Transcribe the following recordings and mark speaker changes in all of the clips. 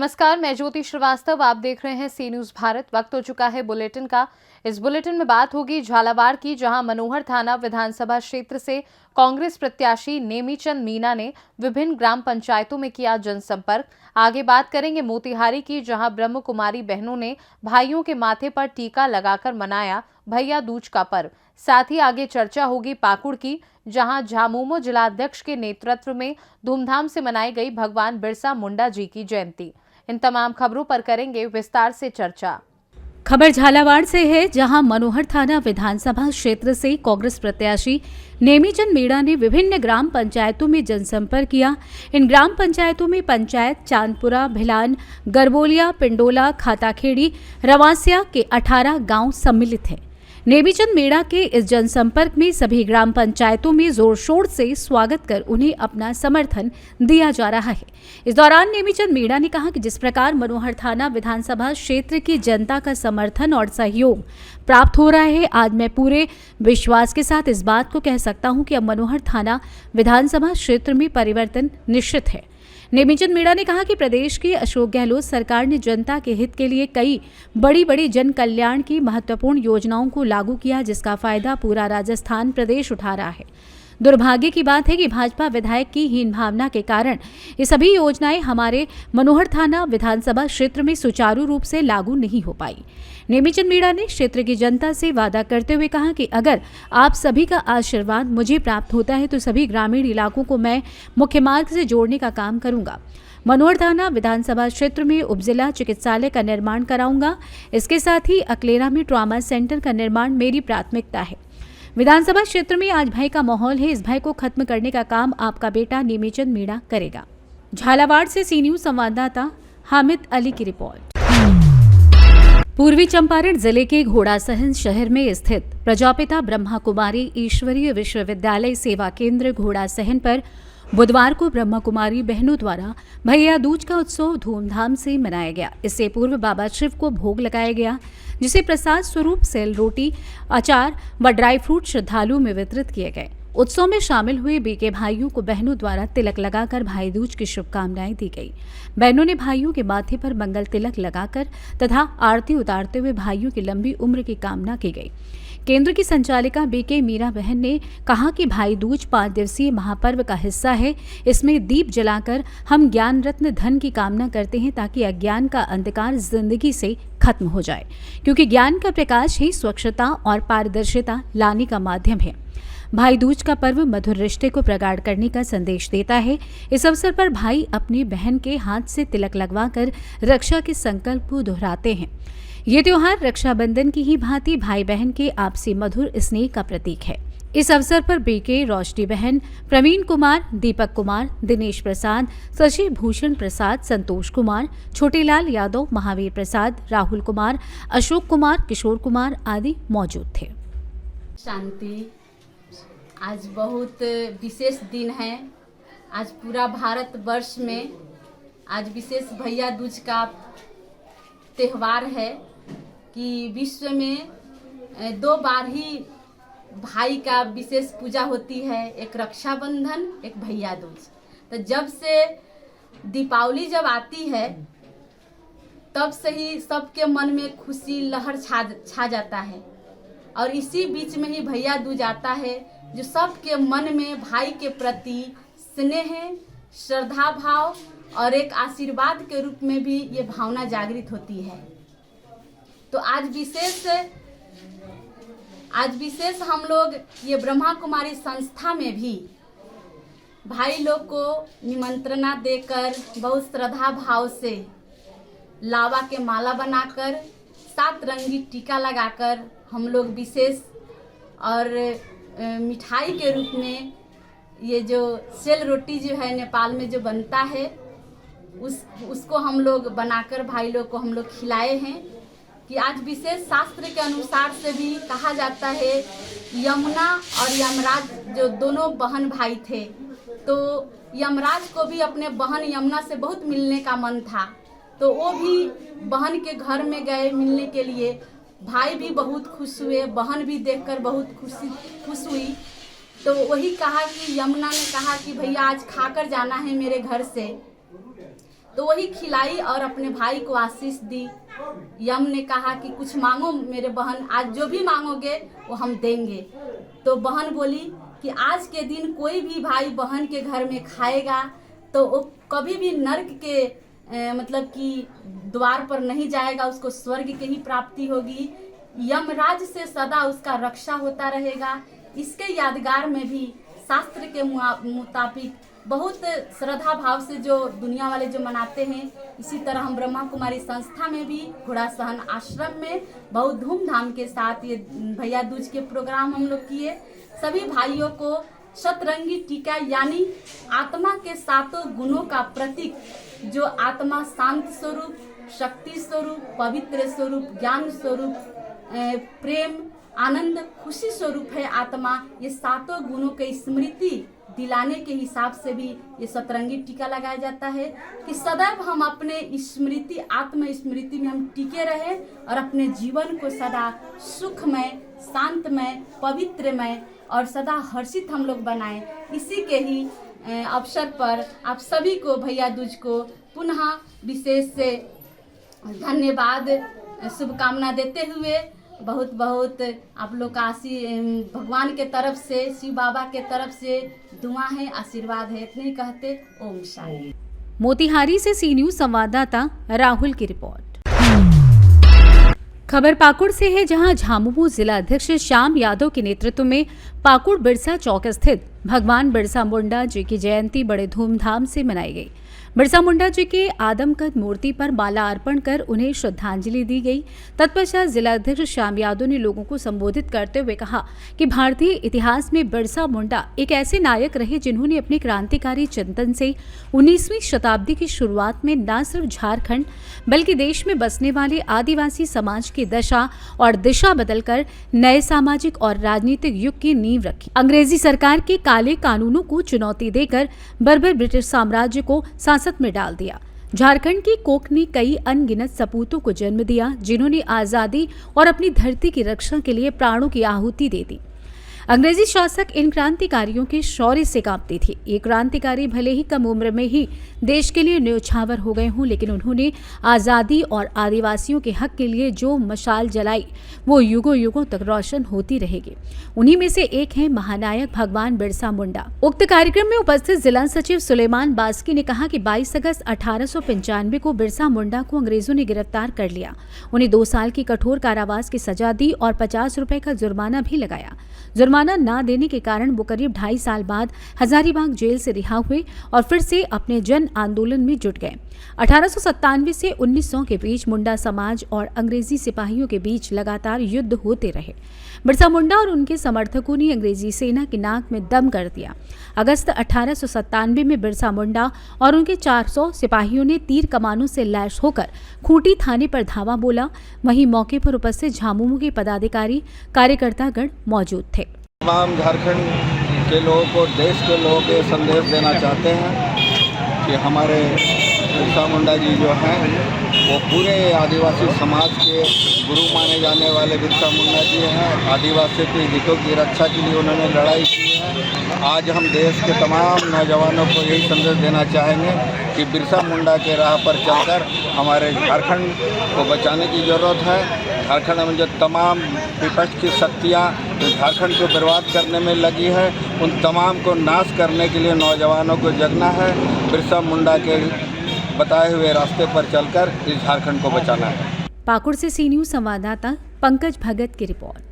Speaker 1: नमस्कार, मैं ज्योति श्रीवास्तव। आप देख रहे हैं सी न्यूज भारत। वक्त हो चुका है बुलेटिन का। इस बुलेटिन में बात होगी झालावाड़ की, जहां मनोहर थाना विधानसभा क्षेत्र से कांग्रेस प्रत्याशी नेमीचंद मीणा ने विभिन्न ग्राम पंचायतों में किया जनसंपर्क। आगे बात करेंगे मोतिहारी की, जहां ब्रह्म कुमारी बहनों ने भाइयों के माथे पर टीका लगाकर मनाया भैया दूज का पर्व। साथ ही आगे चर्चा होगी पाकुड़ की, जहां झामुमो जिलाध्यक्ष के नेतृत्व में धूमधाम से मनाई गई भगवान बिरसा मुंडा जी की जयंती। इन तमाम खबरों पर करेंगे विस्तार से चर्चा।
Speaker 2: खबर झालावाड़ से है, जहां मनोहर थाना विधानसभा क्षेत्र से कांग्रेस प्रत्याशी नेमीचंद मीणा ने विभिन्न ग्राम पंचायतों में जनसंपर्क किया। इन ग्राम पंचायतों में पंचायत चांदपुरा, भिलान, गरबोलिया, पिंडोला, खाताखेड़ी, रवासिया के 18 गांव सम्मिलित हैं। नेमीचंद मीणा के इस जनसंपर्क में सभी ग्राम पंचायतों में जोर शोर से स्वागत कर उन्हें अपना समर्थन दिया जा रहा है। इस दौरान नेमीचंद मीणा ने कहा कि जिस प्रकार मनोहर थाना विधानसभा क्षेत्र की जनता का समर्थन और सहयोग प्राप्त हो रहा है, आज मैं पूरे विश्वास के साथ इस बात को कह सकता हूं कि अब मनोहर थाना विधानसभा क्षेत्र में परिवर्तन निश्चित है। नेमीचंद मीणा ने कहा कि प्रदेश की अशोक गहलोत सरकार ने जनता के हित के लिए कई बड़ी जन कल्याण की महत्वपूर्ण योजनाओं को लागू किया, जिसका फायदा पूरा राजस्थान प्रदेश उठा रहा है। दुर्भाग्य की बात है कि भाजपा विधायक की हीन भावना के कारण ये सभी योजनाएं हमारे मनोहर थाना विधानसभा क्षेत्र में सुचारू रूप से लागू नहीं हो पाई। नेमीचंद मीणा ने क्षेत्र की जनता से वादा करते हुए कहा कि अगर आप सभी का आशीर्वाद मुझे प्राप्त होता है तो सभी ग्रामीण इलाकों को मैं मुख्य मार्ग से जोड़ने का काम करूंगा। मनोहर थाना विधानसभा क्षेत्र में उपजिला चिकित्सालय का निर्माण कराऊंगा। इसके साथ ही अकलेरा में ट्रॉमा सेंटर का निर्माण मेरी प्राथमिकता है। विधानसभा क्षेत्र में आज भय का माहौल है, इस भय को खत्म करने का काम आपका बेटा नेमीचंद मीणा करेगा। झालावाड़ से सी न्यूज संवाददाता हामिद अली की रिपोर्ट। पूर्वी चंपारण जिले के घोड़ासहन शहर में स्थित प्रजापिता ब्रह्मा कुमारी ईश्वरीय विश्वविद्यालय सेवा केंद्र घोड़ासहन पर बुधवार को ब्रह्मा कुमारी बहनों द्वारा भैया दूज का उत्सव धूमधाम से मनाया गया। इससे पूर्व बाबा शिव को भोग लगाया गया, जिसे प्रसाद स्वरूप सेल रोटी, अचार व ड्राई फ्रूट श्रद्धालुओं में वितरित किए गए। उत्सव में शामिल हुए बीके भाइयों को बहनों द्वारा तिलक लगाकर भाई दूज की शुभकामनाएं दी गई। बहनों ने भाइयों के माथे पर मंगल तिलक लगाकर तथा आरती उतारते हुए भाइयों की लंबी उम्र की कामना की गई। केंद्र की संचालिका बीके मीरा बहन ने कहा कि भाई दूज 5 दिवसीय महापर्व का हिस्सा है। इसमें दीप जलाकर हम ज्ञान रत्न धन की कामना करते हैं, ताकि अज्ञान का अंधकार जिंदगी से खत्म हो जाए, क्योंकि ज्ञान का प्रकाश ही स्वच्छता और पारदर्शिता लाने का माध्यम है। भाई दूज का पर्व मधुर रिश्ते को प्रगाढ़ करने का संदेश देता है। इस अवसर पर भाई अपनी बहन के हाथ से तिलक लगवाकर रक्षा के संकल्प को दोहराते हैं। ये त्योहार रक्षाबंधन की ही भांति भाई बहन के आपसी मधुर स्नेह का प्रतीक है। इस अवसर पर बीके, रोशनी बहन, प्रवीण कुमार, दीपक कुमार, दिनेश प्रसाद, शशि भूषण प्रसाद, संतोष कुमार, छोटेलाल यादव, महावीर प्रसाद, राहुल कुमार, अशोक कुमार, किशोर कुमार आदि मौजूद थे।
Speaker 3: शांति, आज बहुत विशेष दिन है। आज पूरा भारत वर्ष में आज विशेष भैया दूज का त्यौहार है कि विश्व में 2 बार ही भाई का विशेष पूजा होती है, एक रक्षाबंधन, एक भैया दूज। तो जब से दीपावली जब आती है तब से ही सबके मन में खुशी लहर छा जाता है, और इसी बीच में ही भैया दूज आता है, जो सबके मन में भाई के प्रति स्नेह, श्रद्धा भाव और एक आशीर्वाद के रूप में भी ये भावना जागृत होती है। तो आज विशेष हम लोग ये ब्रह्मा कुमारी संस्था में भी भाई लोग को निमंत्रणा देकर बहुत श्रद्धा भाव से लावा के माला बनाकर 7 रंगी टीका लगाकर हम लोग विशेष और मिठाई के रूप में ये जो सेल रोटी जो है नेपाल में जो बनता है उसको हम लोग बनाकर भाई लोग को हम लोग खिलाए हैं। कि आज विशेष शास्त्र के अनुसार से भी कहा जाता है, यमुना और यमराज जो दोनों बहन भाई थे, तो यमराज को भी अपने बहन यमुना से बहुत मिलने का मन था, तो वो भी बहन के घर में गए मिलने के लिए। भाई भी बहुत खुश हुए, बहन भी देखकर बहुत खुश हुई। तो वही कहा कि यमुना ने कहा कि भैया आज खाकर जाना है मेरे घर से। तो वही खिलाई और अपने भाई को आशीष दी। यम ने कहा कि कुछ मांगो मेरे बहन, आज जो भी मांगोगे वो हम देंगे। तो बहन बोली कि आज के दिन कोई भी भाई बहन के घर में खाएगा तो वो कभी भी नर्क के मतलब कि द्वार पर नहीं जाएगा, उसको स्वर्ग की ही प्राप्ति होगी। यमराज से सदा उसका रक्षा होता रहेगा। इसके यादगार में भी शास्त्र के मुताबिक बहुत श्रद्धा भाव से जो दुनिया वाले जो मनाते हैं, इसी तरह हम ब्रह्मा कुमारी संस्था में भी घोड़ा सहन आश्रम में बहुत धूमधाम के साथ ये भैया दूज के प्रोग्राम हम लोग किए। सभी भाइयों को सतरंगी टीका यानी आत्मा के सातों गुणों का प्रतीक, जो आत्मा शांत स्वरूप, शक्ति स्वरूप, पवित्र स्वरूप, ज्ञान स्वरूप, प्रेम, आनंद, खुशी स्वरूप है आत्मा। ये सातों गुणों की स्मृति दिलाने के हिसाब से भी ये सतरंगी टीका लगाया जाता है कि सदैव हम अपने स्मृति, आत्म स्मृति में हम टिके रहे और अपने जीवन को सदा सुखमय, शांतमय, पवित्रमय और सदा हर्षित हम लोग बनाएं। इसी के ही अवसर पर आप सभी को भैया दूज को पुनः विशेष से धन्यवाद, शुभकामना देते हुए बहुत बहुत आप लोग का भगवान के तरफ से, शिव बाबा के तरफ से दुआ है, आशीर्वाद है। इतने ही कहते ओम शांति।
Speaker 2: मोतिहारी से सी न्यूज संवाददाता राहुल की रिपोर्ट। खबर पाकुड़ से है, जहां झामुमो जिला अध्यक्ष श्याम यादव के नेतृत्व में पाकुड़ बिरसा चौक स्थित भगवान बिरसा मुंडा जी की जयंती बड़े धूमधाम से मनाई गई। बिरसा मुंडा जी के आदमकद मूर्ति पर माला अर्पण कर उन्हें श्रद्धांजलि दी गई। तत्पश्चात जिला अध्यक्ष श्याम यादव ने लोगों को संबोधित करते हुए कहा कि भारतीय इतिहास में बिरसा मुंडा एक ऐसे नायक रहे जिन्होंने अपने क्रांतिकारी चिंतन से 19वीं शताब्दी की शुरुआत में न सिर्फ झारखंड बल्कि देश में बसने वाले आदिवासी समाज की दशा और दिशा बदलकर नए सामाजिक और राजनीतिक युग की नींव रखी। अंग्रेजी सरकार के काले कानूनों को चुनौती देकर बर्बर ब्रिटिश साम्राज्य को सांसत में डाल दिया। झारखंड की कोक ने कई अनगिनत सपूतों को जन्म दिया, जिन्होंने आजादी और अपनी धरती की रक्षा के लिए प्राणों की आहुति दे दी। अंग्रेजी शासक इन क्रांतिकारियों के शौर्य से कांपती थी। ये क्रांतिकारी भले ही कम उम्र में ही देश के लिए न्योछावर हो गए हों, लेकिन उन्होंने आज़ादी और आदिवासियों के हक के लिए जो मशाल जलाई वो युगों युगों तक रोशन होती रहेगी। उन्हीं में से एक है महानायक भगवान बिरसा मुंडा। उक्त कार्यक्रम में उपस्थित जिला सचिव सुलेमान बास्की ने कहा कि 22 अगस्त 1895 को बिरसा मुंडा को अंग्रेजों ने गिरफ्तार कर लिया। उन्हें 2 साल की कठोर कारावास की सजा दी और 50 रुपए का जुर्माना भी लगाया। जुर्माना न देने के कारण वो करीब 2.5 साल बाद हजारीबाग जेल से रिहा हुए और फिर से अपने जन आंदोलन में जुट गए। 1897 से 1900 के बीच मुंडा समाज और अंग्रेजी सिपाहियों के बीच लगातार युद्ध होते रहे। बिरसा मुंडा और उनके समर्थकों ने अंग्रेजी सेना की नाक में दम कर दिया। अगस्त 1897 में बिरसा मुंडा और उनके 400 सिपाहियों ने तीर कमानों से लैस होकर खूंटी थाने पर धावा बोला। वहीं मौके पर उपस्थित झामुमो के पदाधिकारी कार्यकर्तागण मौजूद थे।
Speaker 4: तमाम झारखंड के लोगों को, देश के लोगों को संदेश देना चाहते हैं कि हमारे बिरसा मुंडा जी जो हैं वो पूरे आदिवासी समाज के गुरु माने जाने वाले बिरसा मुंडा जी हैं। आदिवासी के हितों की रक्षा के लिए उन्होंने लड़ाई की है। आज हम देश के तमाम नौजवानों को यही संदेश देना चाहेंगे कि बिरसा मुंडा के राह पर चलकर हमारे झारखंड को बचाने की ज़रूरत है। झारखंड में जो तमाम विपक्ष की शक्तियाँ जो झारखंड को बर्बाद करने में लगी है, उन तमाम को नाश करने के लिए नौजवानों को जगना है। बिरसा मुंडा के बताए हुए रास्ते पर चलकर इस झारखंड को बचाना है।
Speaker 2: पाकुड़ से सी न्यूज संवाददाता पंकज भगत की रिपोर्ट।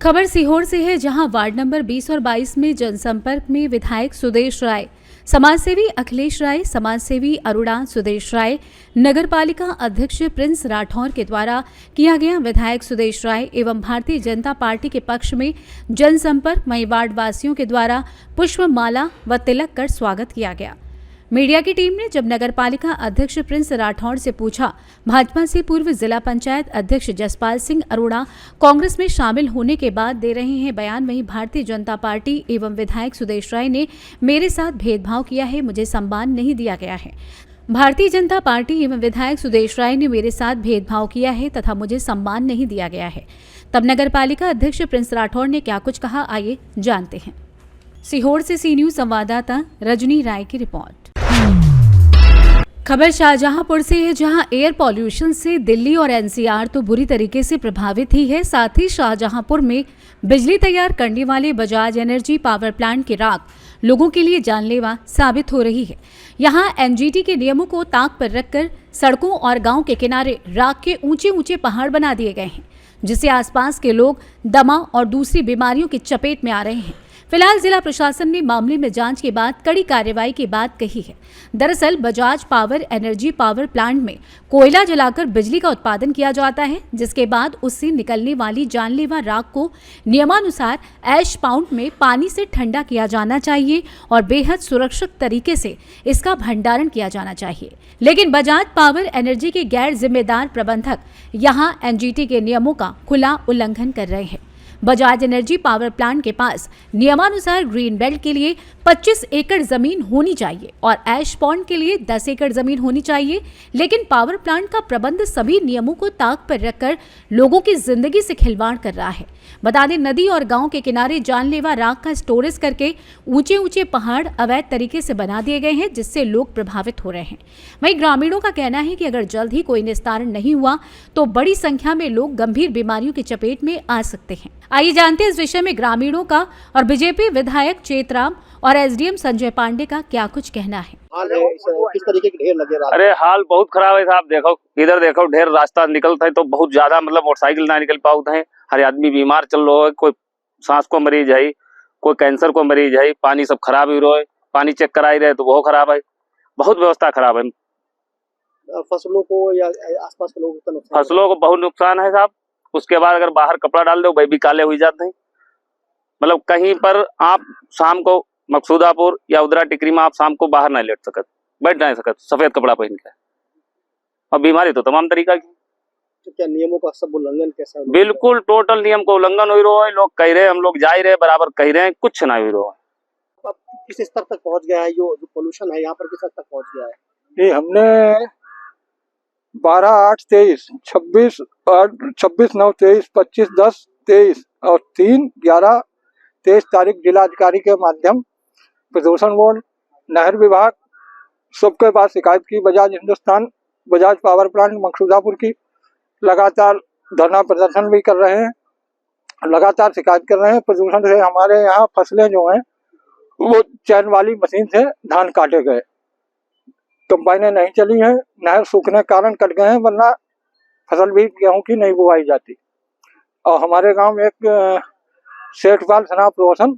Speaker 2: खबर सीहोर से है, जहां वार्ड नंबर 20 और 22 में जनसंपर्क में विधायक सुदेश राय, समाजसेवी अखिलेश राय, समाजसेवी अरुणा सुदेश राय, नगरपालिका अध्यक्ष प्रिंस राठौर के द्वारा किया गया विधायक सुदेश राय एवं भारतीय जनता पार्टी के पक्ष में जनसंपर्क। वहीं वार्ड वासियों के द्वारा पुष्पमाला व तिलक कर स्वागत किया गया। मीडिया की टीम ने जब नगरपालिका अध्यक्ष प्रिंस राठौर से पूछा, भाजपा से पूर्व जिला पंचायत अध्यक्ष जसपाल सिंह अरोड़ा कांग्रेस में शामिल होने के बाद दे रहे हैं बयान, वहीं भारतीय जनता पार्टी एवं विधायक सुदेश राय ने मेरे साथ भेदभाव किया है, मुझे सम्मान नहीं दिया गया है। भारतीय जनता पार्टी एवं विधायक सुदेश राय ने मेरे साथ भेदभाव किया है तथा मुझे सम्मान नहीं दिया गया है। तब नगरपालिका अध्यक्ष प्रिंस राठौर ने क्या कुछ कहा, आइए जानते हैं। सीहोर से सी न्यूज संवाददाता रजनी राय की रिपोर्ट। खबर शाहजहांपुर से है, जहां एयर पॉल्यूशन से दिल्ली और एनसीआर तो बुरी तरीके से प्रभावित ही है। साथ ही शाहजहांपुर में बिजली तैयार करने वाले बजाज एनर्जी पावर प्लांट की राख लोगों के लिए जानलेवा साबित हो रही है। यहां एनजीटी के नियमों को ताक पर रखकर सड़कों और गांव के किनारे राख के ऊंचे ऊंचे पहाड़ बना दिए गए हैं, जिससे आसपास के लोग दमा और दूसरी बीमारियों की चपेट में आ रहे हैं। फिलहाल जिला प्रशासन ने मामले में जांच के बाद कड़ी कार्रवाई की बात कही है। दरअसल Bajaj power energy power plant में कोयला जलाकर बिजली का उत्पादन किया जाता है, जिसके बाद उससे निकलने वाली जानलेवा राख को नियमानुसार ऐश पाउंड में पानी से ठंडा किया जाना चाहिए और बेहद सुरक्षित तरीके से इसका भंडारण किया जाना चाहिए। लेकिन बजाज पावर एनर्जी के गैर जिम्मेदार प्रबंधक यहां एनजीटी के नियमों का खुला उल्लंघन कर रहे हैं। बजाज एनर्जी पावर प्लांट के पास नियमानुसार ग्रीन बेल्ट के लिए 25 एकड़ जमीन होनी चाहिए और ऐश पॉन्ड के लिए 10 एकड़ जमीन होनी चाहिए, लेकिन पावर प्लांट का प्रबंध सभी नियमों को ताक पर रखकर लोगों की जिंदगी से खिलवाड़ कर रहा है। बता दें, नदी और गांव के किनारे जानलेवा राख का स्टोरेज करके ऊंचे ऊंचे पहाड़ अवैध तरीके से बना दिए गए हैं, जिससे लोग प्रभावित हो रहे हैं। वहीं ग्रामीणों का कहना है कि अगर जल्द ही कोई निस्तारण नहीं हुआ तो बड़ी संख्या में लोग गंभीर बीमारियों की चपेट में आ सकते हैं। आइए जानते हैं इस विषय में ग्रामीणों का और बीजेपी विधायक चेतराम और एसडीएम संजय पांडे का क्या कुछ कहना है।
Speaker 5: हाल है किस तरीके के ढेर लगे?
Speaker 6: अरे हाल बहुत खराब है साहब। देखो इधर देखो, ढेर रास्ता निकलता है तो बहुत ज्यादा, मतलब मोटरसाइकिल ना निकल पाते हैं। हर आदमी बीमार चल रहा है, कोई सांस को मरीज है, कोई कैंसर को मरीज है। पानी सब खराब ही रहा है, पानी चेक कराई रहे तो बहुत खराब है, बहुत व्यवस्था खराब है।
Speaker 5: फसलों को या आसपास के लोगों को नुकसान?
Speaker 6: फसलों को बहुत नुकसान है साहब। उसके बाद अगर बाहर कपड़ा डाल दो वही भी काले हो जाते हैं। मतलब कहीं पर आप शाम को मकसूदापुर या उधरा टिकरी में आप शाम को बाहर नहीं लेट सकत, बैठ नहीं सकत सफेद कपड़ा पहन के। और बीमारी तो तमाम तरीका की।
Speaker 5: तो क्या नियमों का सब उल्लंघन कैसा है?
Speaker 6: बिल्कुल टोटल नियम को उल्लंघन हो रहा है। लोग कह रहे हैं, हम लोग जा ही रहे बराबर कह रहे हैं, कुछ ना हो रहा है।
Speaker 5: अब किस स्तर तक पहुंच गया है जो पोल्यूशन है यहाँ पर, किस हद तक पहुंच गया है?
Speaker 7: ये हमने 12/8/23, 26/9/23, 25/10/23 और 3/11/23 तारीख जिलाधिकारी के माध्यम प्रदूषण बोर्ड, नहर विभाग सबके पास शिकायत की। बजाज पावर प्लांट मकसूदापुर की लगातार धरना प्रदर्शन भी कर रहे हैं, लगातार शिकायत कर रहे हैं। प्रदूषण से हमारे यहाँ फसलें जो हैं वो चैन वाली मशीन से धान काटे गए, कंबाइनें नहीं चली हैं, नहर सूखने के कारण कट गए हैं, वरना फसल भी गेहूं की नहीं बुआई जाती। और हमारे गांव में एक सेठपाल सनाप रोशन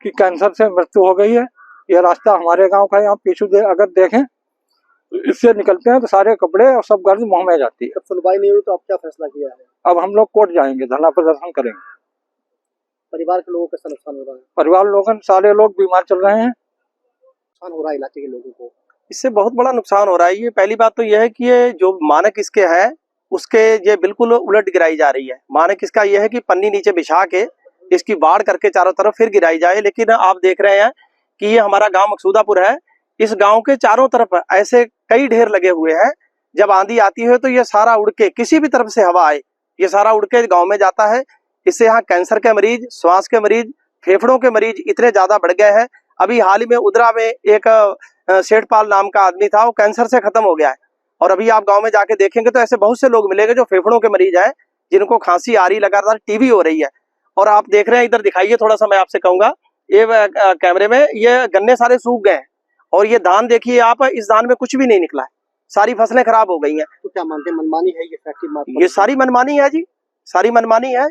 Speaker 7: की कैंसर से मृत्यु हो गई है। यह रास्ता हमारे गांव का, यहाँ पीछे अगर देखें इससे निकलते हैं तो सारे कपड़े और सब गर्द मुंह में जाती है।
Speaker 5: अब सुनवाई नहीं हुई तो अब क्या फैसला किया है?
Speaker 7: अब हम लोग कोर्ट जाएंगे, धरना प्रदर्शन करेंगे।
Speaker 5: परिवार के लोगों को कैसा नुकसान हो रहा है?
Speaker 7: परिवार लोगन सारे लोग बीमार चल रहे हैं।
Speaker 5: नुकसान हो रहा है इलाके के लोगों को?
Speaker 8: इससे बहुत बड़ा नुकसान हो रहा है। ये पहली बात तो यह है कि ये जो मानक इसके है उसके ये बिल्कुल उलट गिराई जा रही है। मानक इसका यह है कि पन्नी नीचे बिछा के इसकी बाढ़ करके चारों तरफ फिर गिराई जाए, लेकिन आप देख रहे हैं कि ये हमारा गांव मकसूदापुर है। इस गांव के चारों तरफ ऐसे कई ढेर लगे हुए हैं। जब आंधी आती है तो ये सारा उड़ के, किसी भी तरफ से हवा आए, ये सारा उड़ के गाँव में जाता है। इससे यहाँ कैंसर के मरीज, श्वास के मरीज, फेफड़ों के मरीज इतने ज्यादा बढ़ गए हैं। अभी हाल ही में उधरा में एक सेठपाल नाम का आदमी था, वो कैंसर से खत्म हो गया है। और अभी आप गांव में जाके देखेंगे तो ऐसे बहुत से लोग मिलेंगे जो फेफड़ों के मरीज हैं, जिनको खांसी आ रही, लगातार टीबी हो रही है। और आप देख रहे हैं, इधर दिखाइए थोड़ा सा, मैं आपसे कहूंगा ये कैमरे में, ये गन्ने सारे सूख गए हैं। और ये धान देखिए आप, इस धान में कुछ भी नहीं निकला है, सारी फसलें खराब हो गई हैं।
Speaker 5: तो क्या मानते हैं, मनमानी है ये फैक्ट्री?
Speaker 8: ये सारी मनमानी है जी, सारी मनमानी है।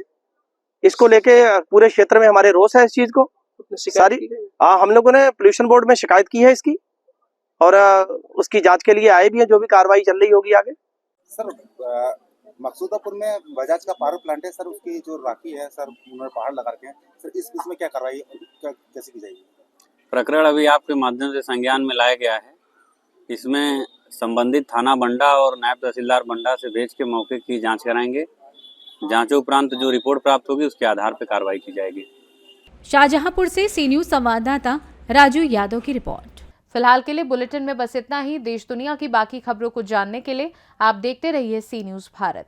Speaker 8: इसको लेके पूरे क्षेत्र में हमारे रोष है इस चीज को सारी। हाँ, हम लोगों ने पोल्यूशन बोर्ड में शिकायत की है इसकी, और उसकी जांच के लिए आए भी हैं। जो भी कार्रवाई चल रही होगी आगे।
Speaker 9: सर मकसूदापुर में बजाज का पावर प्लांट है सर, उसकी जो राखी है सर, उन्होंने पहाड़ लगा रखे हैं सर, इसमें क्या कार्रवाई कैसे की जाएगी?
Speaker 10: प्रकरण अभी आपके माध्यम से संज्ञान में लाया गया है। इसमें संबंधित थाना बंडा और नायब तहसीलदार बंडा से भेज के मौके की जांच कराएंगे। जांच उपरांत जो रिपोर्ट प्राप्त होगी उसके आधार पर कार्रवाई की जाएगी।
Speaker 2: शाहजहांपुर से सी न्यूज संवाददाता राजू यादव की रिपोर्ट।
Speaker 1: फिलहाल के लिए बुलेटिन में बस इतना ही। देश दुनिया की बाकी खबरों को जानने के लिए आप देखते रहिए सी न्यूज भारत।